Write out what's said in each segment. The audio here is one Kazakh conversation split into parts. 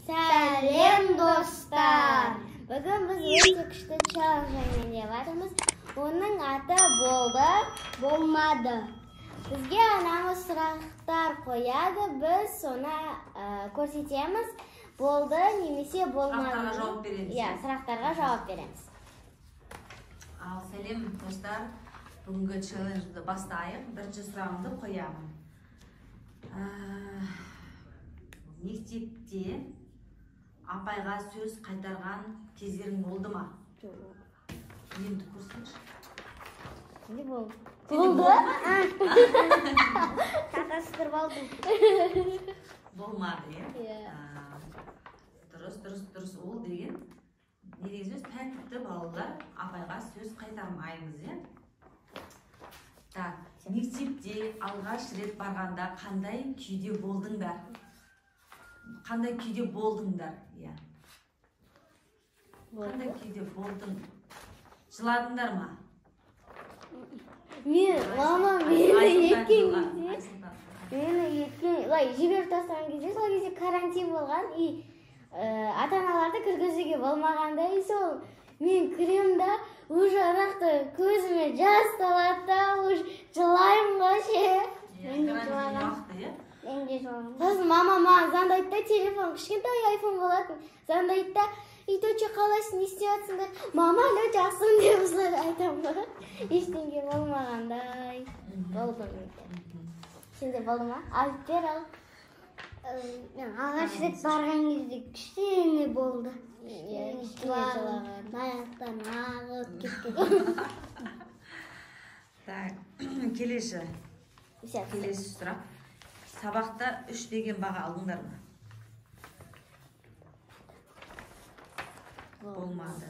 Сәлем достар! Бүгін біз өте күшті челленджмен деп жатырмыз. Оның аты болды, болмады. Бізге анамыз сұрақтар қояды, біз соны көрсетеміз. Болды немесе болмады. Сұрақтарға жауап береміз. Иә, сұрақтарға жауап береміз. Ал сәлем достар, бүгінгі челленджді бастайық. Бірінші сұрағымды қоямын. Мектепте апайға сөз қайтарған кездерің болды ма? Енді көрсеңші. Не болды? Болды? Қатастырып алдым. Болмады, е? Иә. Дұрыс. Ол деген негізі сөз тәтті балалар апайға сөз қайтармаймыз, е? Так, мектепте алғаш рет барғанда қандай күйде болдыңдар? Қандай күйде болдыңдар? Иә. Қандай күйде болдың? Жыладыңдар ма? Мама мені еткен жіберіп тастаған кезде, сол кезде карантин болған, ата-аналарды кіргізуге болмағанда, сол мен кірем да, уже анақты көзіме жас талады да, уже жылаймын ғой ше. Сосын мама маған звондайды да, телефон, кішкентай айфон болатын, звондайды да, үйде қалайсың, не істеватсыңдар? Мама, әлі жақсың деп осылай айтамын ба? Ештеңе болмағандай. Болды ма? Сенде болды ма? Алып бер ал. Мен алғаш рет барған кезде кішкене болды. Аяқтан ағып кеткен. Так, келесі сұрақ. Сабақта 3 деген баға алдыңдар ма? Болмады.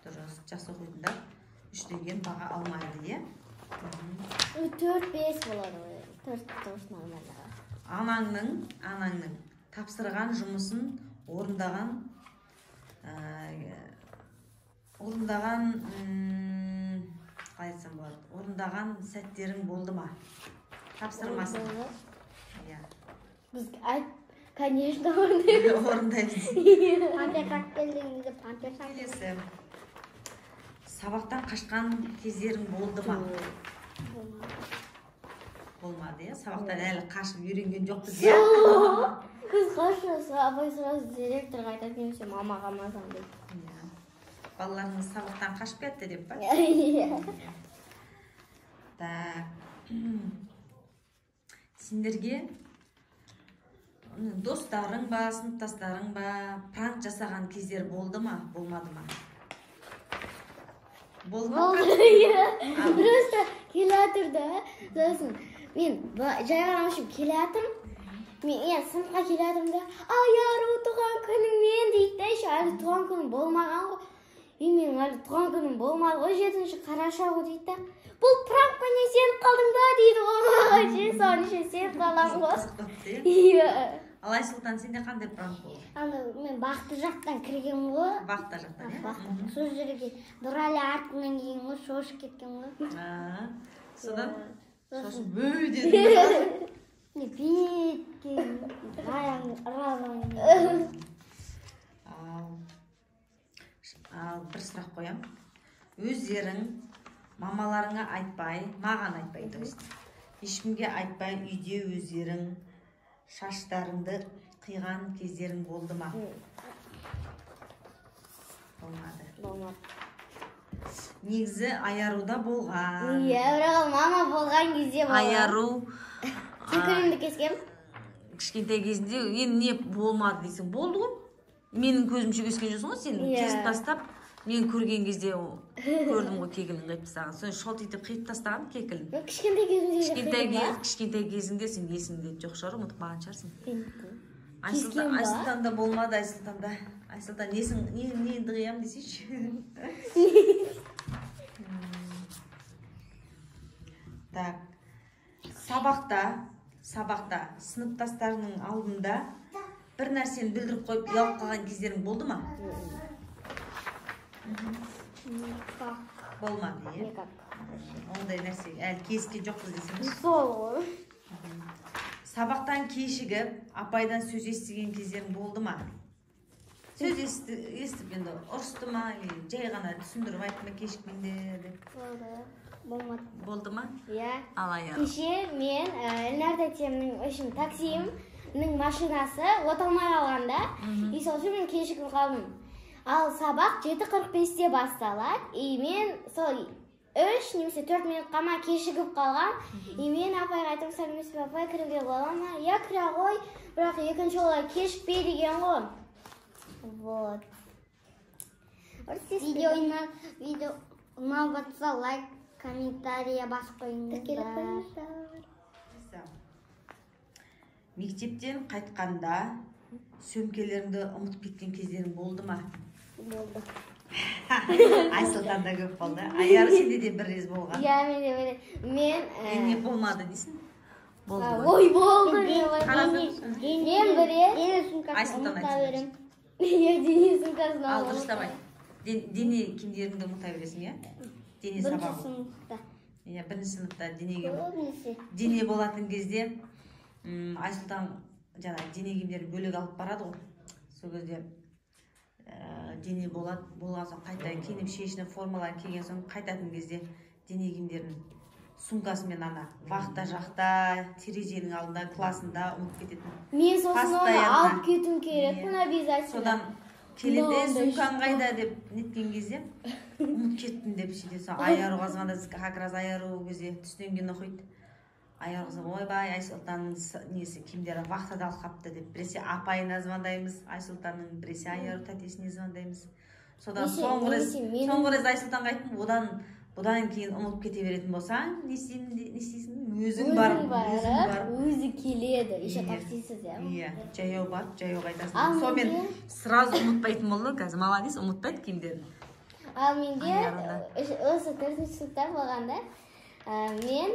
Дұрыс, жақсы оқитындар 3 деген баға алмайды, е? 4-5 болады. 4 нормально. Анаңның тапсырған жұмысын орындаған қалай айтсам болады? Орындаған сәттерің болды ма? Тапсырмасын. Біз конечно орындаймыз. Панча как келдіңізде панча келесі. Сабақтан қашқан кездерің болды ма? Болмады, е? Сабақтан әлі қашып үйренген жоқпыз, е? Біз қашып, абай сразу директорға айтады, немесе мамаға мазам дейді. Балаларыңыз сабақтан қашып кетті деп па? Так. Сендерге достарың ба, сыныптастарың ба, пранк жасаған кездер болды ма, болмады ма? Болды ма? Просто келатырды. Сосын мен жайғарам үшін келатырмын. Мен сыныпқа келатырмын да, Айару туған күніңмен дейді да, әлі туған күнім болмаған ғой. Мен әлі туған күнім болмады ғой, 7-ші қараша ғой дейді да. Бұл пранкқа не сеніп қалдың ба дейді ғой. Соны сеніп қалам ғой. Ал Айсұлтан, сенде қандай пранк болды? Мен бақты жақтан кірген ғой. Бақты жақтан, е? Сол жерге дұралы артынан кейін ғой, шошып кеткен ғой. Содан шошып бөй деді. Не беткен, ұралың. Ал бір сұрақ қоям. Өздерің мамаларыңа айтпай, маған айтпай, ешкімге айтпай, үйде өздерің шаштарыңды қиған кездерің болды ма? Болмады. Негізі аяруда болған. Бірақ мама болған кезде болған. Аяру. Күнімді кескем. Кішкентай кезінде, енді не болмады дейсің, болды ғой? Менің көзімше кескен жоқсың ғой, сен кесіп тастап, мен көрген кезде көрдім ғой кекілін қиып тастаған. Соны шолт етіп қиып тастаған кекілін. Кішкентай кезімде Кішкентай кезіңде сен есіңде жоқ шығар, ұмытпаған шығарсың. Айсұлтанда болмады, Айсұлтан нені қиям десейші. Так, сабақта сыныптастарының алдында бір нәрсені білдіріп қойып ұялып қалған кездерің болды ма? Болмады, е? Ондай нәрсе әлі кезіккен жоқпыз десеңіз. Сол ғой. Сабақтан кешігіп, апайдан сөз естіген кездерің болды ма? Сөз естіп енді ұрысты ма, жай ғана түсіндіріп айтты ма кешікпеңде деп? Болмады. Болды ма? Иә. Ал аяқ. Кеше мен Эльнар тәтемнің үшін таксимнің машинасы оталмай қалғанда, и сол үшін мен кешігіп қалдым. Ал сабақ 7:45-те басталады, и мен сол 3 немесе 4 минутқа ма кешігіп қалған. И мен апайға айтып сәлеметсіз бе апай, кіруге бола ма? Я кіре ғой, бірақ екінші олай кешікпе деген ғой. Вот. Видео ұнап жатса лайк, комментария басып қойыңыздар. Мектептен қайтқанда сөмкелеріңді ұмытып кеткен кездерің болды ма? Болды. Айсұлтанда көп болды. Аяр сенде де бір рез болған. Иә, мен Не болмады дейсің? Болды. Ой, болды. Мен бірі Айсұлтан айтсын. Иә, дене сумкасын Ал дұрыстамай. Дене киімдеріңді ұмыта бересің, иә? Дене сабағы. Бірінші сыныпта. Иә, бірінші сыныпта денеге Көбінесе. дене болатын кезде Айсұлтан жаңа дене киімдерін бөлек алып барады ғой. Сол кезде дене болады, болған соң қайтадан киініп шешініп формаларын киген соң қайтатын кезде дене киімдерін сумкасымен ана вахта жақта, терезенің алдында, классында ұмытып кететін. Мен сосын оны алып кетуім керек, обязательно. Содан келеді, сумкаң қайда деп неткен кезде ұмытып кеттім деп сөйтеді. Соң Айару қазғанда как раз Айару кезде түстен кейін оқиды. Айару қызы, ойбай, Айсұлтанның несі киімдері вахтада алып қапты деп. Біресе апайына звондаймыз, Айсұлтанның біресе Айару тәтесіне звондаймыз. Содан соңғы рез Айсұлтанға айттым, одан кейін ұмытып кете беретін болсаң, не істейсің? Өзің барып, өзі келеді, еще таксисіз, иә. Иә, жаяу барып, жаяу қайтасың. Сонымен сразу ұмытпайтын болды, қазір молодец, ұмытпайды киімдерін. Ал менде осы 4-ші сыныпта болғанда мен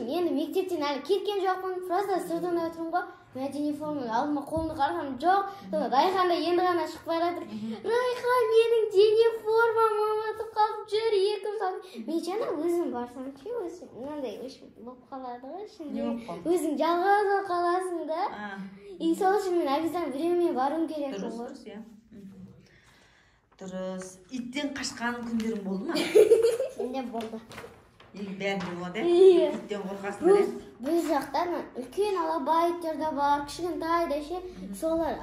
енді мектептен әлі кеткен жоқпын, просто сыртында отырмын ғой. Мен дене форманы алдыма қолымды қарасам жоқ, Райхан да енді ғана шығып бара жатыр. Райхан, менің дене формам ұмытып қалып жүр, екім салып. Мен жаңа өзім барсам ше, өзім мынандай болып қалады ғой ішінде. Өзің жалғыз қаласың да. И сол үшін мен обязательно времямен баруым керек. Дұрыс, иә. Дұрыс. Иттен қашқан күндерің болды ма? Менде болды. Бәрінде болады, иттен қорқасың да? Біз жақтан үлкен алабай иттер де бар, кішкентай да ше. Солар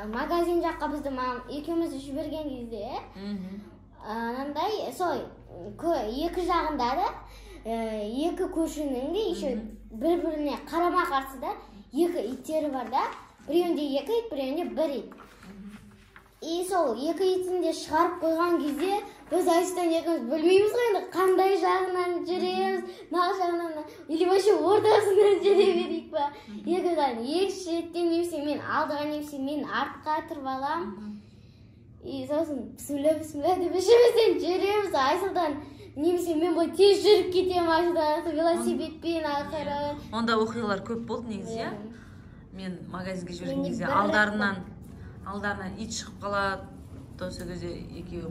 магазин жаққа бізді екеумізді жіберген кезде, анандай сол екі жағында да екі көршінің де еще бір-біріне қарама қарсы да екі иттері бар да. Біреуінде екі ит, біреуінде бір ит. И сол екі итін де шығарып қойған кезде біз Айсұлтан екеуміз білмейміз ғой енді қандай жағынан жүреміз, нақ жағынан, или вообще ортасынан жүре берейік па. Екі шеттен немесе мен алдыға немесе мен артқа тұрып алам. И сосын бісміллә деп ішімізден жүреміз. Айсұлтан немесе мен бұл тез жүріп кетемін Айсұлтан велосипедпен ақыры. Онда оқиғалар көп болды негізі, иә? Мен магазинге жүрген кезде алдарынан ит шығып қалады. Осы кезде екеуі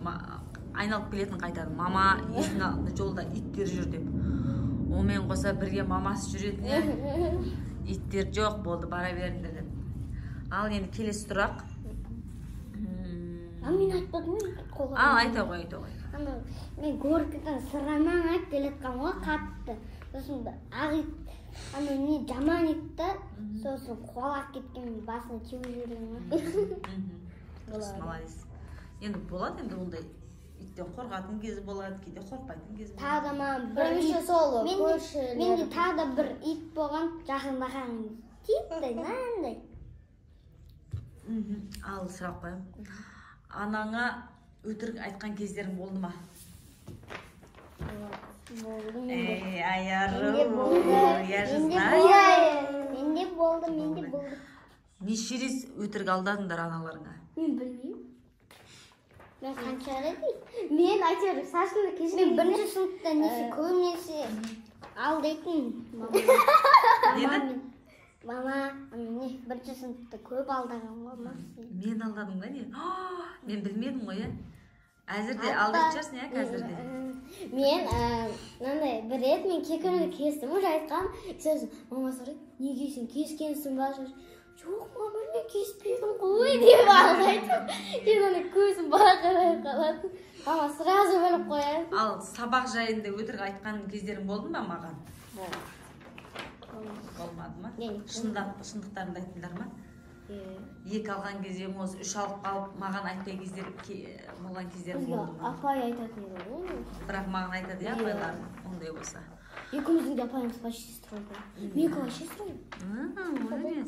айналып келетін қайтады. Мама есің алдында жолда иттер жүр деп. Онымен қоса бірге мамасы жүретін. Иттер жоқ болды, бара беріңдер деп. Ал енді келесі сұрақ. Мен айтпадым ғой. Ал айта ғой. Мен горкадан сыраман айтып келетқан ғой қатты. Сосын ақ ит, не жаман ит та, сосын қуалап кеткен басына теуіп жүрген. Дұрыс, молодец. Енді болады, енді ондай иттен қорқатын кезі болады, кейде қорқпайтын кезі болады. Тағы да маған бірінші сол көршілер. Менде тағы да бір ит болған, жақындаған титтей, мынандай. Ал сұрақ қоямын. Анаңа өтірік айтқан кездерің болды ма? Болды. Айару, я же знаю. Менде болды. Неше рет өтірік алдадыңдар аналарыңа? Мен білмеймін. Мен қанша дейді? Мен айтарым, сашымды кешірім. Мен бірінші сыныпта неше көбінесе алдайтын. Мама, бірінші сыныпта көп алдаған ғой. Мен алдадым ба не? Мен білмедім ғой, Әзірде алдырып жүрсің иә қазірде. Мен мынандай бір рет мен кекімді кестім, уже айтқам. Сосын мама сұрайды, неге сен кескенсің ба? Жоқ, мама, мен кеспедім ғой деп айтып. Мен оны көзім бақырайып қалатын. Мама сразу біліп қояды. Ал сабақ жайында өтірік айтқан кездерің болды ма маған? Болмады ма? Шындықтарыңды айттыңдар ма? Екі алған кезде осы үш алып қалып маған айтпай кездер болған кездерің болды ма? Апай айтатын еді ғой. Бірақ маған айтады иә апайлар ондай болса. Екеуміздің де апайымыз почти стройка. Менікі вообще строй.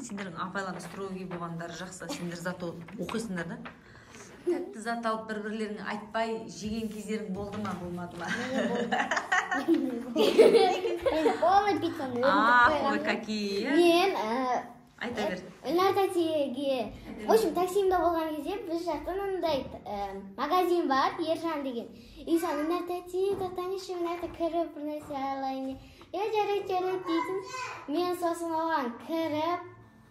Сендердің апайларың строгий болғандары жақсы, сендер зато оқисыңдар да. Тәтті зат алып бір-бірлеріңе айтпай жеген кездерің болды ма, болмады ма? Полный пиццаны Ой, какие. Мен айта бер. Нартатиге, в общем, таксимда болған кезде біз жақтан андай магазин бар, Ержан деген. И сон Нартати, тоқтаңызшы, мен айта кіріп бір нәрсе алайын. Жарайды дейтін. Мен сосын оған кіріп,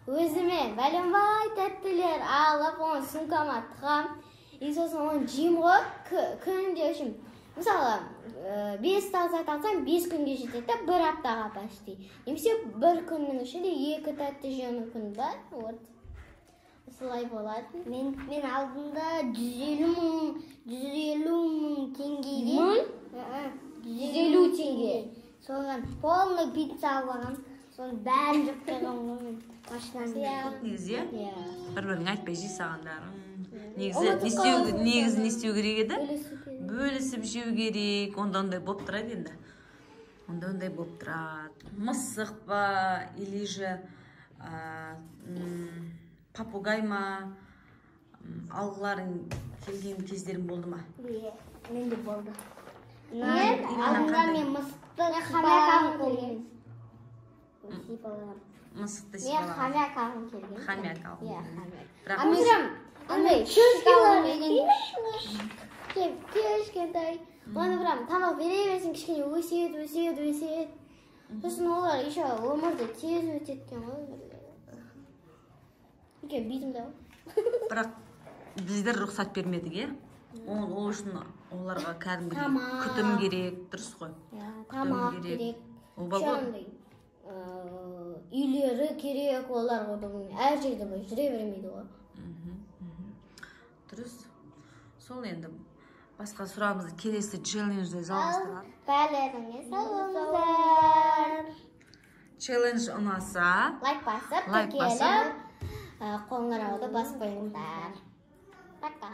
өзіме бәленбай тәттілер алып, оны сумкама тығам. И сосын оны жеймін ғой, күнде үшін. Мысалы, 5 зат алсам 5 күнге жетеді, бір аптаға почти. Немесе бір күннің ішінде 2 тәтті жеу мүмкін бар. Вот. Осылай болады. Мен алдында 150 мың теңгеге. 150 теңге. Соған полный пицца алғанмын. Соның бәрін жеп қойғанмын ғой мен машинамда. Негізі бір-біріңе айтпай жей сағандарың. Негізі не істеу керек еді? Бөлісіп жеу керек. Ондай болып тұрады енді. Ондай болып тұрады. Мысық па, или же попугай ма, алғыларың келген кездерің болды ма? Менде болды. Алдында мен мысықты хомяк келген. Мысықты Мен хомяк алғым келген. Хомяк алғым келген. Андай шөшкелер кішкентай. Оны бірам тамақ бере берсін, кішкене өседі. Сосын олар еще өмірді тез өтеткен ғой. Екен битімді ғой. Бірақ біздер рұқсат бермедік, е? Ол үшін оларға кәдімгі күтім керек, дұрыс қой. Тамақ керек. Үйлері керек, олар әр жерде жүре бермейді ғой. Дұрыс. Сол енді басқа сұрағымызды келесі челленджде жалғастырады. Бәлеріңе салыңыздар. Челлендж ұнаса лайк басып, тіркеліп, қоңырауды басып қойыңыздар. Пока.